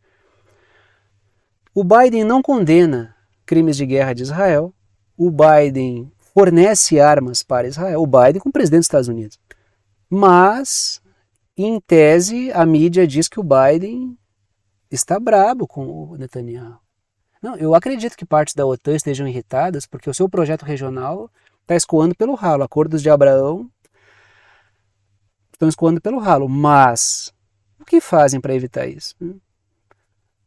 O Biden não condena crimes de guerra de Israel, o Biden fornece armas para Israel, o Biden como presidente dos Estados Unidos. Mas, em tese, a mídia diz que o Biden está brabo com o Netanyahu. Não, eu acredito que partes da OTAN estejam irritadas porque o seu projeto regional está escoando pelo ralo. Acordos de Abraão estão escoando pelo ralo. Mas, o que fazem para evitar isso?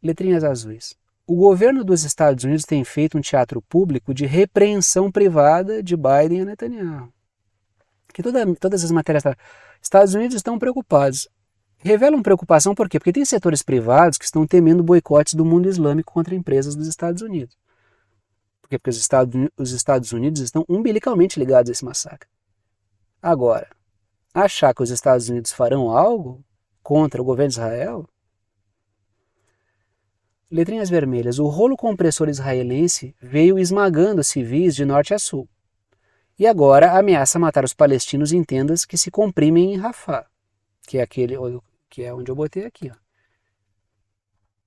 Letrinhas azuis. O governo dos Estados Unidos tem feito um teatro público de repreensão privada de Biden e Netanyahu. Que todas as matérias... Estados Unidos estão preocupados. Revelam preocupação por quê? Porque tem setores privados que estão temendo boicotes do mundo islâmico contra empresas dos Estados Unidos. Por quê? Porque os Estados Unidos estão umbilicalmente ligados a esse massacre. Agora, achar que os Estados Unidos farão algo contra o governo de Israel... Letrinhas vermelhas. O rolo compressor israelense veio esmagando civis de norte a sul. E agora ameaça matar os palestinos em tendas que se comprimem em Rafah, que é onde eu botei aqui. Ó.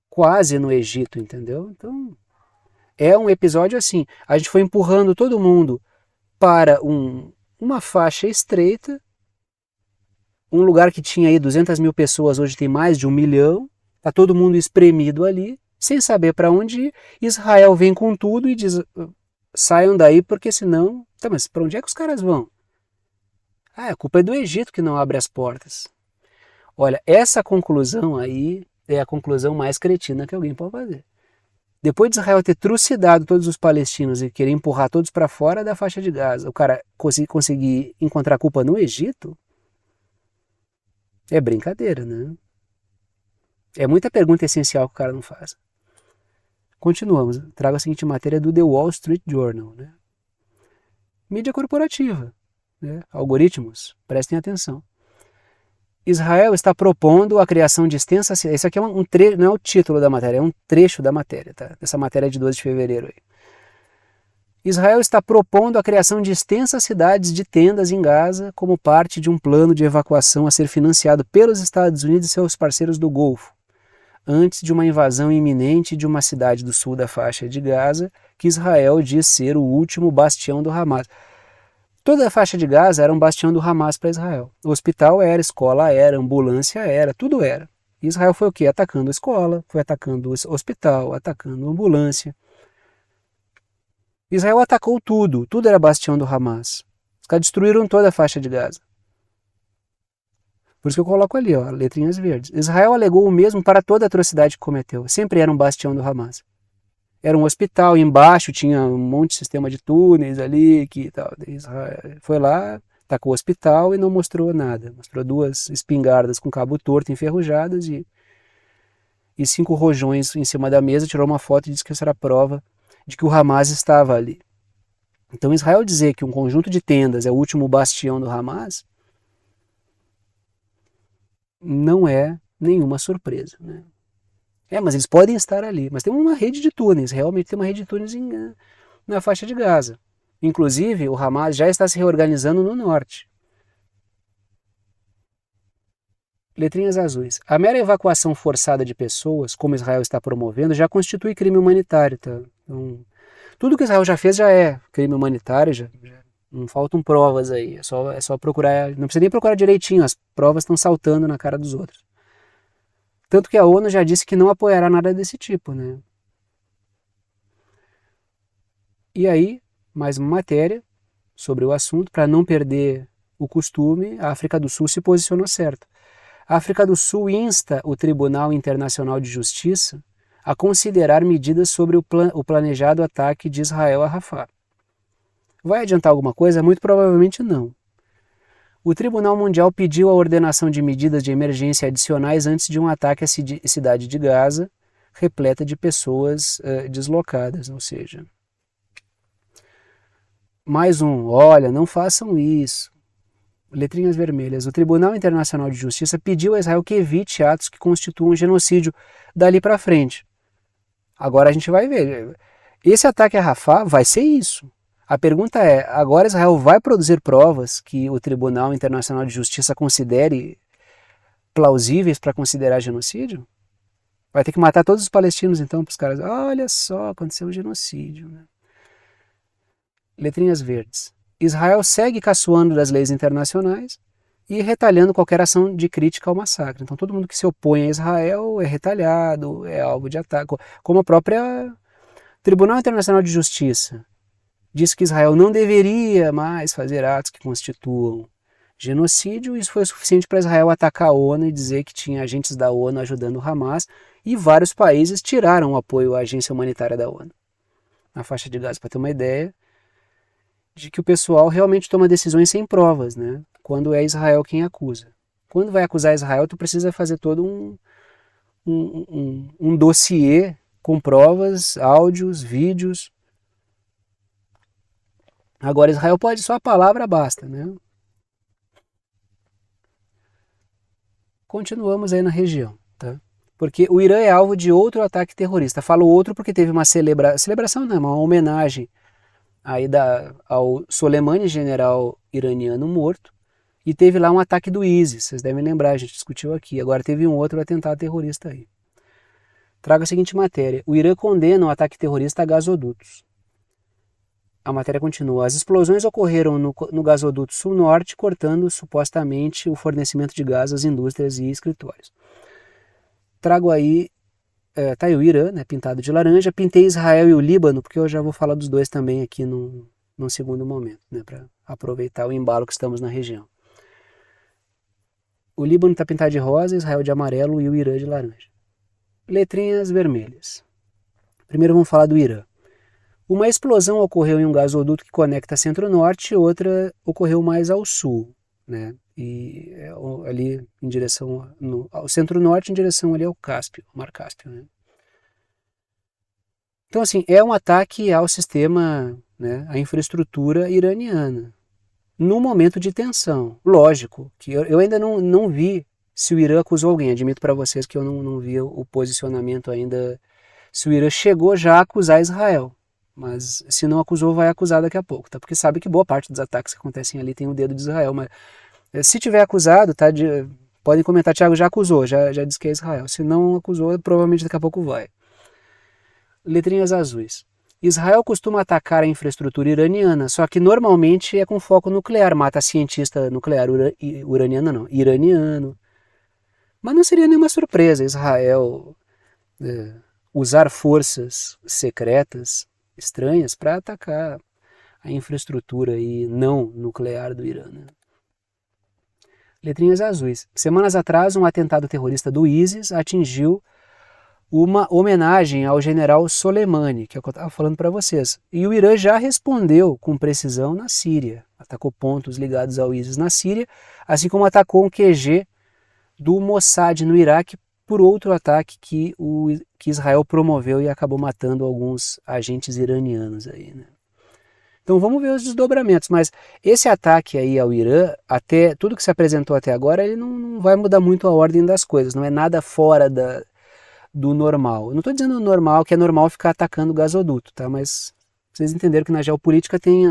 Quase no Egito, entendeu? Então, é um episódio assim. A gente foi empurrando todo mundo para uma faixa estreita, um lugar que tinha aí 200 mil pessoas, hoje tem mais de 1 milhão, está todo mundo espremido ali, sem saber para onde ir. Israel vem com tudo e diz, saiam daí porque senão... Tá, mas para onde é que os caras vão? Ah, a culpa é do Egito que não abre as portas. Olha, essa conclusão aí é a conclusão mais cretina que alguém pode fazer. Depois de Israel ter trucidado todos os palestinos e querer empurrar todos para fora da faixa de Gaza, o cara conseguir encontrar culpa no Egito, é brincadeira, né? É muita pergunta essencial que o cara não faz. Continuamos. Trago a seguinte matéria do The Wall Street Journal. Né? Mídia corporativa. Né? Algoritmos. Prestem atenção. Israel está propondo a criação de extensa... Esse aqui é um trecho, não é o título da matéria, é um trecho da matéria. Tá? Essa matéria é de 12 de fevereiro. Aí. Israel está propondo a criação de extensas cidades de tendas em Gaza como parte de um plano de evacuação a ser financiado pelos Estados Unidos e seus parceiros do Golfo, antes de uma invasão iminente de uma cidade do sul da faixa de Gaza, que Israel diz ser o último bastião do Hamas. Toda a faixa de Gaza era um bastião do Hamas para Israel. O hospital era, escola era, ambulância era, tudo era. E Israel foi o quê? Atacando a escola, foi atacando o hospital, atacando a ambulância. Israel atacou tudo, tudo era bastião do Hamas. Os caras destruíram toda a faixa de Gaza. Por isso que eu coloco ali, ó, letrinhas verdes. Israel alegou o mesmo para toda a atrocidade que cometeu. Sempre era um bastião do Hamas. Era um hospital, embaixo tinha um monte de sistema de túneis ali, que tal. Israel foi lá, atacou o hospital e não mostrou nada. Mostrou 2 espingardas com cabo torto, enferrujadas e 5 rojões em cima da mesa, tirou uma foto e disse que isso era prova de que o Hamas estava ali. Então Israel dizer que um conjunto de tendas é o último bastião do Hamas não é nenhuma surpresa. Né? Mas eles podem estar ali. Mas tem uma rede de túneis, realmente tem uma rede de túneis na faixa de Gaza. Inclusive, o Hamas já está se reorganizando no norte. Letrinhas azuis. A mera evacuação forçada de pessoas, como Israel está promovendo, já constitui crime humanitário. Tá? Então, tudo que Israel já fez já é crime humanitário, já não faltam provas aí. É só procurar, não precisa nem procurar direitinho, as provas estão saltando na cara dos outros. Tanto que a ONU já disse que não apoiará nada desse tipo, né? E aí, mais uma matéria sobre o assunto, para não perder o costume, a África do Sul se posicionou certo. A África do Sul insta o Tribunal Internacional de Justiça a considerar medidas sobre o planejado ataque de Israel a Rafah. Vai adiantar alguma coisa? Muito provavelmente não. O Tribunal Mundial pediu a ordenação de medidas de emergência adicionais antes de um ataque à cidade de Gaza, repleta de pessoas deslocadas, ou seja, mais olha, não façam isso. Letrinhas vermelhas. O Tribunal Internacional de Justiça pediu a Israel que evite atos que constituam genocídio dali para frente. Agora a gente vai ver. Esse ataque a Rafah vai ser isso. A pergunta é, agora Israel vai produzir provas que o Tribunal Internacional de Justiça considere plausíveis para considerar genocídio? Vai ter que matar todos os palestinos então para os caras, olha só, aconteceu um genocídio. Né? Letrinhas verdes. Israel segue caçoando das leis internacionais e retalhando qualquer ação de crítica ao massacre. Então todo mundo que se opõe a Israel é retalhado, é alvo de ataque. Como a própria Tribunal Internacional de Justiça diz que Israel não deveria mais fazer atos que constituam genocídio, isso foi o suficiente para Israel atacar a ONU e dizer que tinha agentes da ONU ajudando o Hamas, e vários países tiraram o apoio à agência humanitária da ONU na faixa de Gaza, para ter uma ideia de que o pessoal realmente toma decisões sem provas, né? Quando é Israel quem acusa. Quando vai acusar Israel, tu precisa fazer todo um dossiê com provas, áudios, vídeos. Agora Israel pode, só a palavra basta, né? Continuamos aí na região, tá? Porque o Irã é alvo de outro ataque terrorista. Falo outro porque teve uma celebração, não, uma homenagem aí ao Soleimani, general iraniano morto, e teve lá um ataque do ISIS, vocês devem lembrar, a gente discutiu aqui. Agora teve um outro atentado terrorista aí. Trago a seguinte matéria. O Irã condena o ataque terrorista a gasodutos. A matéria continua. As explosões ocorreram no gasoduto sul-norte, cortando supostamente o fornecimento de gás às indústrias e escritórios. Trago aí, tá aí o Irã, né, pintado de laranja. Pintei Israel e o Líbano, porque eu já vou falar dos dois também aqui num segundo momento, né, para aproveitar o embalo que estamos na região. O Líbano está pintado de rosa, Israel de amarelo e o Irã de laranja. Letrinhas vermelhas. Primeiro vamos falar do Irã. Uma explosão ocorreu em um gasoduto que conecta centro-norte e outra ocorreu mais ao sul, né? E ali em direção ao centro-norte, em direção ali ao Cáspio, ao Mar Cáspio, né? Então, assim, é um ataque ao sistema, né, à infraestrutura iraniana, num momento de tensão. Lógico, que eu ainda não vi se o Irã acusou alguém. Admito para vocês que eu não vi o posicionamento ainda, se o Irã chegou já a acusar Israel. Mas se não acusou, vai acusar daqui a pouco, tá? Porque sabe que boa parte dos ataques que acontecem ali tem o dedo de Israel. Mas se tiver acusado, tá? Podem comentar, Thiago já acusou, já disse que é Israel. Se não acusou, provavelmente daqui a pouco vai. Letrinhas azuis. Israel costuma atacar a infraestrutura iraniana, só que normalmente é com foco nuclear, mata cientista nuclear iraniano. Mas não seria nenhuma surpresa Israel usar forças secretas estranhas para atacar a infraestrutura não nuclear do Irã. Né? Letrinhas azuis. Semanas atrás, um atentado terrorista do ISIS atingiu uma homenagem ao general Soleimani, que é o que eu estava falando para vocês. E o Irã já respondeu com precisão na Síria. Atacou pontos ligados ao ISIS na Síria, assim como atacou um QG do Mossad no Iraque por outro ataque que Israel promoveu e acabou matando alguns agentes iranianos aí, né? Então vamos ver os desdobramentos, mas esse ataque aí ao Irã, até tudo que se apresentou até agora, ele não vai mudar muito a ordem das coisas, não é nada fora do normal. Eu não estou dizendo normal, que é normal ficar atacando o gasoduto, tá? Mas vocês entenderam que na geopolítica tem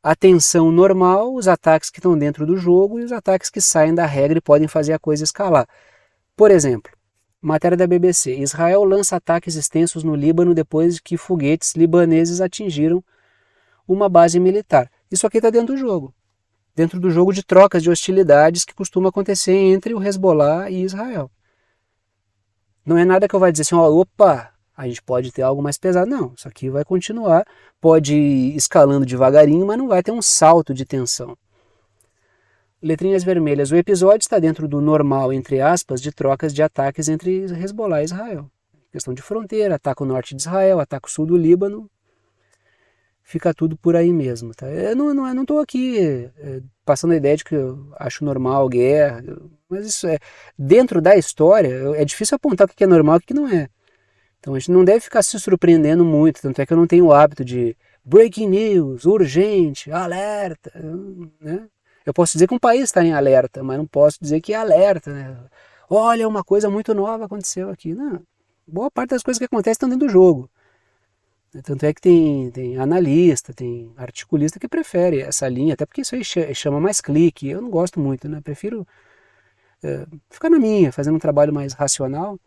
a tensão normal, os ataques que estão dentro do jogo e os ataques que saem da regra e podem fazer a coisa escalar. Por exemplo, matéria da BBC, Israel lança ataques extensos no Líbano depois que foguetes libaneses atingiram uma base militar. Isso aqui está dentro do jogo de trocas de hostilidades que costuma acontecer entre o Hezbollah e Israel. Não é nada que eu vá dizer assim, ó, opa, a gente pode ter algo mais pesado. Não, isso aqui vai continuar, pode ir escalando devagarinho, mas não vai ter um salto de tensão. Letrinhas vermelhas. O episódio está dentro do normal, entre aspas, de trocas de ataques entre Hezbollah e Israel. Questão de fronteira, ataca o norte de Israel, ataca o sul do Líbano, fica tudo por aí mesmo. Tá? Eu não estou aqui passando a ideia de que eu acho normal guerra, mas isso é dentro da história, é difícil apontar o que é normal e o que não é. Então a gente não deve ficar se surpreendendo muito, tanto é que eu não tenho o hábito de breaking news, urgente, alerta, né? Eu posso dizer que um país está em alerta, mas não posso dizer que é alerta, né? Olha, uma coisa muito nova aconteceu aqui. Não, boa parte das coisas que acontecem estão dentro do jogo. Tanto é que tem analista, tem articulista que prefere essa linha, até porque isso aí chama mais clique. Eu não gosto muito, né? Prefiro ficar na minha, fazendo um trabalho mais racional.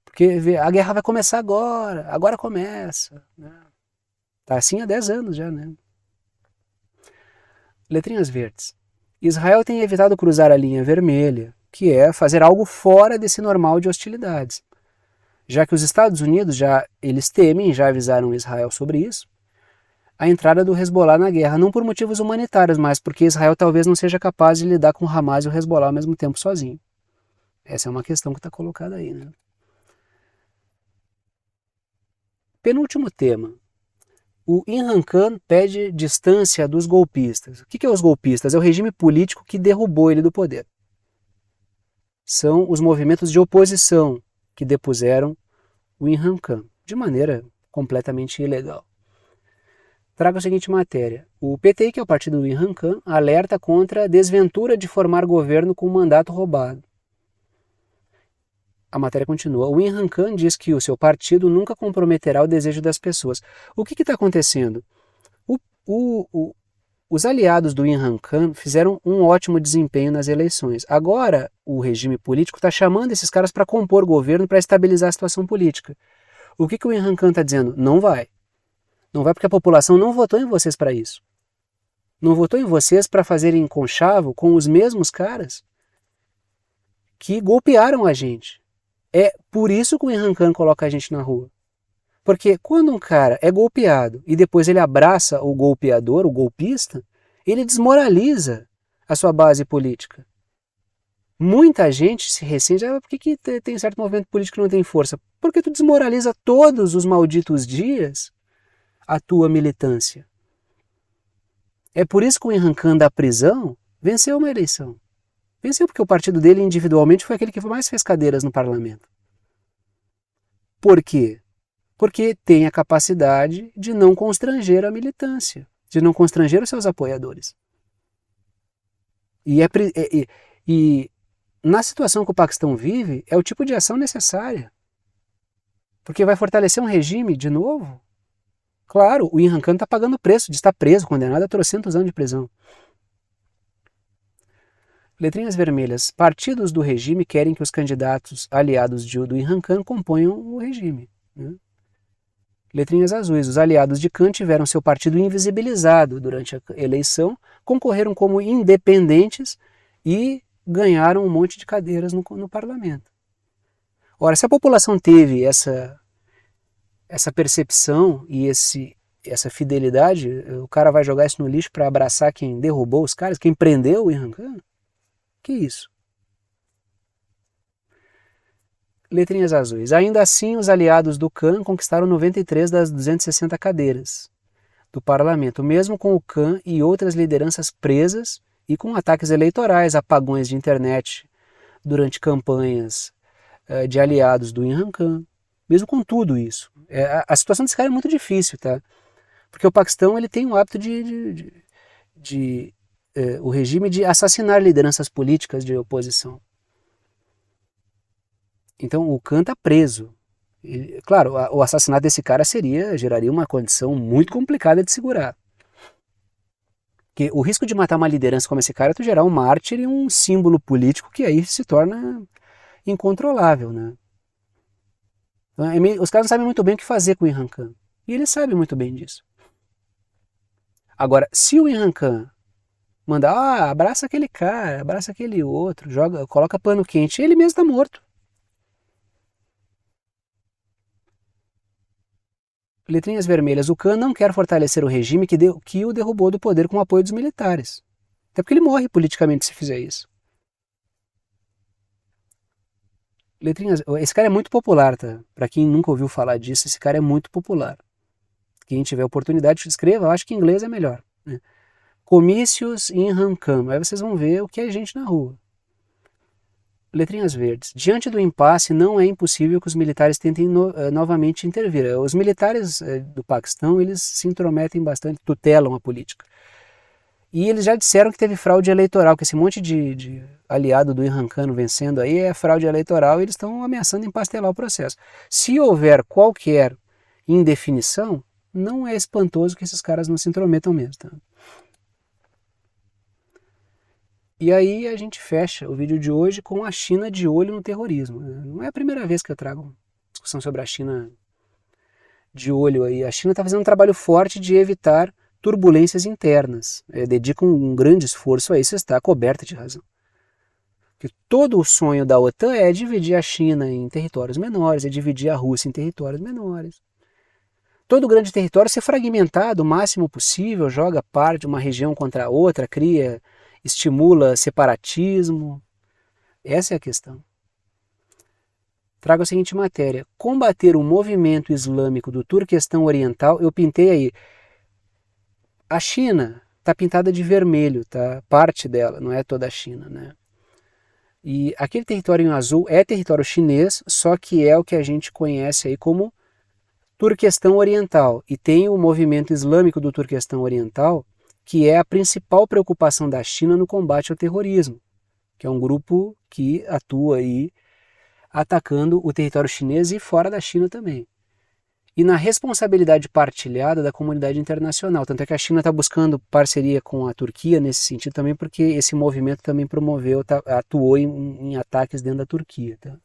Porque a guerra vai começar agora começa. Né? Tá assim há 10 anos já, né? Letrinhas verdes. Israel tem evitado cruzar a linha vermelha, que é fazer algo fora desse normal de hostilidades. Já que os Estados Unidos eles temem, já avisaram Israel sobre isso, a entrada do Hezbollah na guerra, não por motivos humanitários, mas porque Israel talvez não seja capaz de lidar com o Hamas e o Hezbollah ao mesmo tempo sozinho. Essa é uma questão que está colocada aí, né? Penúltimo tema. O Imran Khan pede distância dos golpistas. O que é os golpistas? É o regime político que derrubou ele do poder. São os movimentos de oposição que depuseram o Imran Khan, de maneira completamente ilegal. Trago a seguinte matéria. O PT, que é o partido do Imran Khan, alerta contra a desventura de formar governo com mandato roubado. A matéria continua. O Imran Khan diz que o seu partido nunca comprometerá o desejo das pessoas. O que está acontecendo? Os aliados do Imran Khan fizeram um ótimo desempenho nas eleições. Agora o regime político está chamando esses caras para compor governo, para estabilizar a situação política. O que o Imran Khan está dizendo? Não vai. Não vai porque a população não votou em vocês para isso. Não votou em vocês para fazerem conchavo com os mesmos caras que golpearam a gente. É por isso que o Imran Khan coloca a gente na rua. Porque quando um cara é golpeado e depois ele abraça o golpeador, o golpista, ele desmoraliza a sua base política. Muita gente se ressente, por que tem certo movimento político que não tem força? Porque tu desmoraliza todos os malditos dias a tua militância. É por isso que o Imran Khan da prisão venceu uma eleição. Venceu porque o partido dele individualmente foi aquele que mais fez cadeiras no parlamento. Por quê? porque tem a capacidade de não constranger a militância, de não constranger os seus apoiadores. E na situação que o Paquistão vive, é o tipo de ação necessária. Porque vai fortalecer um regime de novo. Claro, o Imran Khan está pagando o preço de estar preso, condenado a 300 anos de prisão. Letrinhas vermelhas. Partidos do regime querem que os candidatos aliados do Imran Khan componham o regime. Né? Letrinhas azuis. Os aliados de Khan tiveram seu partido invisibilizado durante a eleição, concorreram como independentes e ganharam um monte de cadeiras no parlamento. Ora, se a população teve essa percepção e essa fidelidade, o cara vai jogar isso no lixo para abraçar quem derrubou os caras, quem prendeu o Imran Khan? Que isso? Letrinhas azuis. Ainda assim, os aliados do Khan conquistaram 93 das 260 cadeiras do parlamento, mesmo com o Khan e outras lideranças presas e com ataques eleitorais, apagões de internet durante campanhas de aliados do Imran Khan. Mesmo com tudo isso. A situação desse cara é muito difícil, tá? Porque o Paquistão ele tem o hábito o regime de assassinar lideranças políticas de oposição. Então o Khan está preso. Claro, o assassinato desse cara geraria uma condição muito complicada de segurar. Porque o risco de matar uma liderança como esse cara é tu gerar um mártir e um símbolo político que aí se torna incontrolável, né? Os caras não sabem muito bem o que fazer com o Imran Khan. E eles sabem muito bem disso. Agora, se o Imran Khan mandar, abraça aquele cara, abraça aquele outro, coloca pano quente, ele mesmo está morto. Letrinhas vermelhas. O Khan não quer fortalecer o regime que o derrubou do poder com o apoio dos militares. Até porque ele morre politicamente se fizer isso. Letrinhas, esse cara é muito popular, tá? Para quem nunca ouviu falar disso, esse cara é muito popular. Quem tiver oportunidade, escreva, eu acho que em inglês é melhor. Né? Comícios Imran Khan, aí vocês vão ver o que é gente na rua. Letrinhas verdes. Diante do impasse, não é impossível que os militares tentem novamente intervir. Os militares do Paquistão, eles se intrometem bastante, tutelam a política. E eles já disseram que teve fraude eleitoral, que esse monte de aliado do Imran Khan vencendo aí é fraude eleitoral e eles estão ameaçando empastelar o processo. Se houver qualquer indefinição, não é espantoso que esses caras não se intrometam mesmo. Tá? E aí a gente fecha o vídeo de hoje com a China de olho no terrorismo. Não é a primeira vez que eu trago discussão sobre a China de olho aí. A China está fazendo um trabalho forte de evitar turbulências internas. Dedica um grande esforço a isso, está coberta de razão. Porque todo o sonho da OTAN é dividir a China em territórios menores, é dividir a Rússia em territórios menores. Todo grande território ser fragmentado o máximo possível, joga parte de uma região contra a outra, estimula separatismo. Essa é a questão. Trago a seguinte matéria. Combater o movimento islâmico do Turquestão Oriental, eu pintei aí. A China está pintada de vermelho, tá? Parte dela, não é toda a China, né? E aquele território em azul é território chinês, só que é o que a gente conhece aí como Turquestão Oriental. E tem o movimento islâmico do Turquestão Oriental, que é a principal preocupação da China no combate ao terrorismo, que é um grupo que atua aí atacando o território chinês e fora da China também. E na responsabilidade partilhada da comunidade internacional. Tanto é que a China está buscando parceria com a Turquia nesse sentido também, porque esse movimento também atuou em ataques dentro da Turquia. Tá?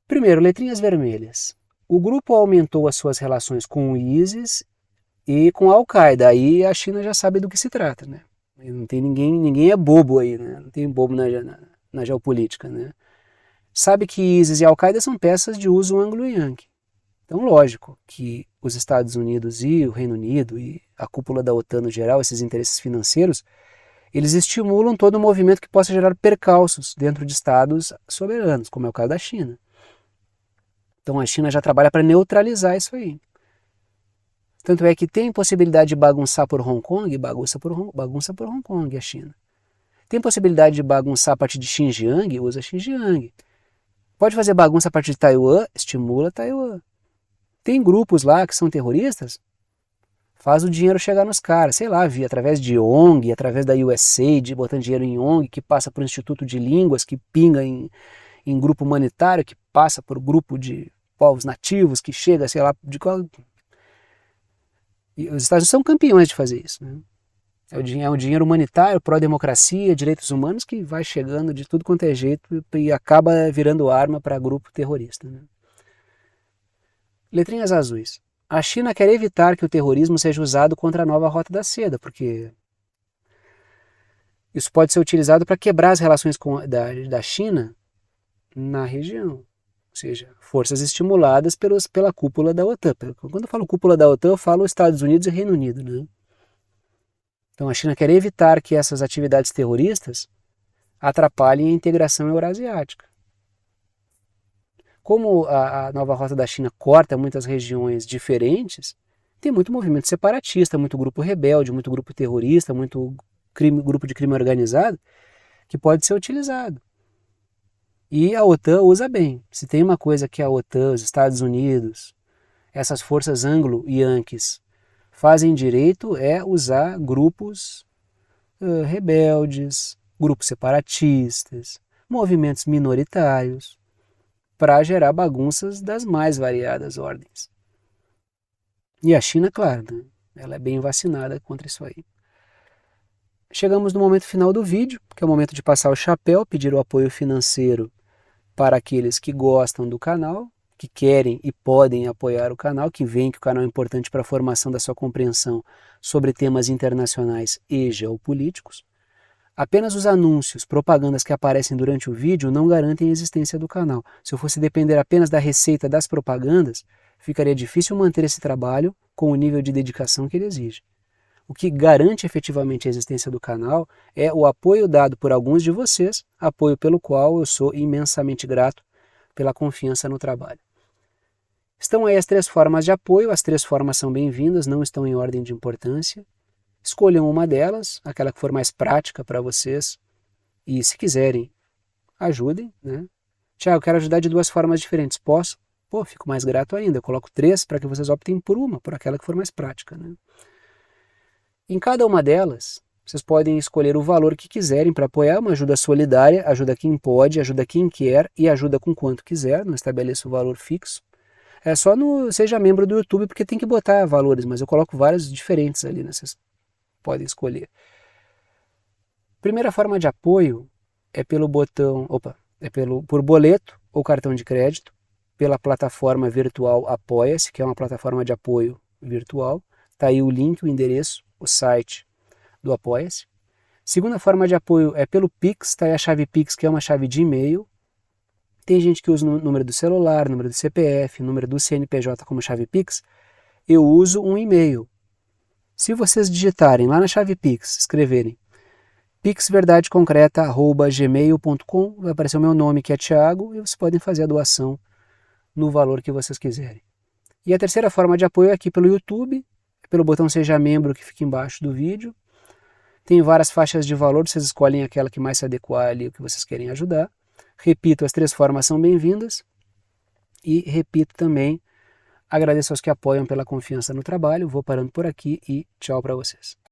Primeiro, letrinhas vermelhas. O grupo aumentou as suas relações com o ISIS e com a Al-Qaeda. Aí a China já sabe do que se trata. Né? Não tem ninguém é bobo aí, né? Não tem bobo na geopolítica. Né? Sabe que ISIS e Al-Qaeda são peças de uso anglo-yankee. Então, lógico que os Estados Unidos e o Reino Unido e a cúpula da OTAN no geral, esses interesses financeiros, eles estimulam todo um movimento que possa gerar percalços dentro de estados soberanos, como é o caso da China. Então a China já trabalha para neutralizar isso aí. Tanto é que tem possibilidade de bagunçar por Hong Kong, bagunça por Hong Kong a China. Tem possibilidade de bagunçar a partir de Xinjiang, usa Xinjiang. Pode fazer bagunça a partir de Taiwan, estimula Taiwan. Tem grupos lá que são terroristas, faz o dinheiro chegar nos caras, sei lá, via através de ONG, através da USAID, botando dinheiro em ONG, que passa por Instituto de Línguas, que pinga em grupo humanitário, que passa por grupo de povos nativos, que chega, sei lá, de qual... E os Estados Unidos são campeões de fazer isso, né? É um dinheiro humanitário, pró-democracia, direitos humanos, que vai chegando de tudo quanto é jeito e acaba virando arma para grupo terrorista, né? Letrinhas azuis. A China quer evitar que o terrorismo seja usado contra a nova Rota da Seda, porque isso pode ser utilizado para quebrar as relações da China na região. Ou seja, forças estimuladas pela cúpula da OTAN. Quando eu falo cúpula da OTAN, eu falo Estados Unidos e Reino Unido, né? Então a China quer evitar que essas atividades terroristas atrapalhem a integração eurasiática. Como a nova rota da China corta muitas regiões diferentes, tem muito movimento separatista, muito grupo rebelde, muito grupo terrorista, muito grupo de crime organizado que pode ser utilizado. E a OTAN usa bem. Se tem uma coisa que a OTAN, os Estados Unidos, essas forças anglo-yankees fazem direito é usar grupos rebeldes, grupos separatistas, movimentos minoritários, para gerar bagunças das mais variadas ordens. E a China, claro, né? Ela é bem vacinada contra isso aí. Chegamos no momento final do vídeo, que é o momento de passar o chapéu, pedir o apoio financeiro para aqueles que gostam do canal, que querem e podem apoiar o canal, que veem que o canal é importante para a formação da sua compreensão sobre temas internacionais e geopolíticos. Apenas os anúncios, propagandas que aparecem durante o vídeo não garantem a existência do canal. Se eu fosse depender apenas da receita das propagandas, ficaria difícil manter esse trabalho com o nível de dedicação que ele exige. O que garante efetivamente a existência do canal é o apoio dado por alguns de vocês, apoio pelo qual eu sou imensamente grato pela confiança no trabalho. Estão aí as 3 formas de apoio, as 3 formas são bem-vindas, não estão em ordem de importância. Escolham uma delas, aquela que for mais prática para vocês, e se quiserem, ajudem, né? Tiago, eu quero ajudar de 2 formas diferentes, posso? Pô, fico mais grato ainda, eu coloco 3 para que vocês optem por uma, por aquela que for mais prática, né? Em cada uma delas, vocês podem escolher o valor que quiserem para apoiar, uma ajuda solidária, ajuda quem pode, ajuda quem quer e ajuda com quanto quiser, não estabeleço o valor fixo. É só seja membro do YouTube, porque tem que botar valores, mas eu coloco vários diferentes ali, né? Vocês podem escolher. Primeira forma de apoio é pelo botão, por boleto ou cartão de crédito, pela plataforma virtual Apoia-se, que é uma plataforma de apoio virtual. Está aí o link, o endereço, o site do Apoia-se. Segunda forma de apoio é pelo Pix, está aí a chave Pix, que é uma chave de e-mail. Tem gente que usa o número do celular, número do CPF, número do CNPJ como chave Pix. Eu uso um e-mail. Se vocês digitarem lá na chave Pix, escreverem pixverdadeconcreta@gmail.com, vai aparecer o meu nome, que é Thiago, e vocês podem fazer a doação no valor que vocês quiserem. E a terceira forma de apoio é aqui pelo YouTube, pelo botão Seja Membro que fica embaixo do vídeo. Tem várias faixas de valor, vocês escolhem aquela que mais se adequar ali, o que vocês querem ajudar. Repito, as 3 formas são bem-vindas. E repito também, agradeço aos que apoiam pela confiança no trabalho. Vou parando por aqui e tchau para vocês.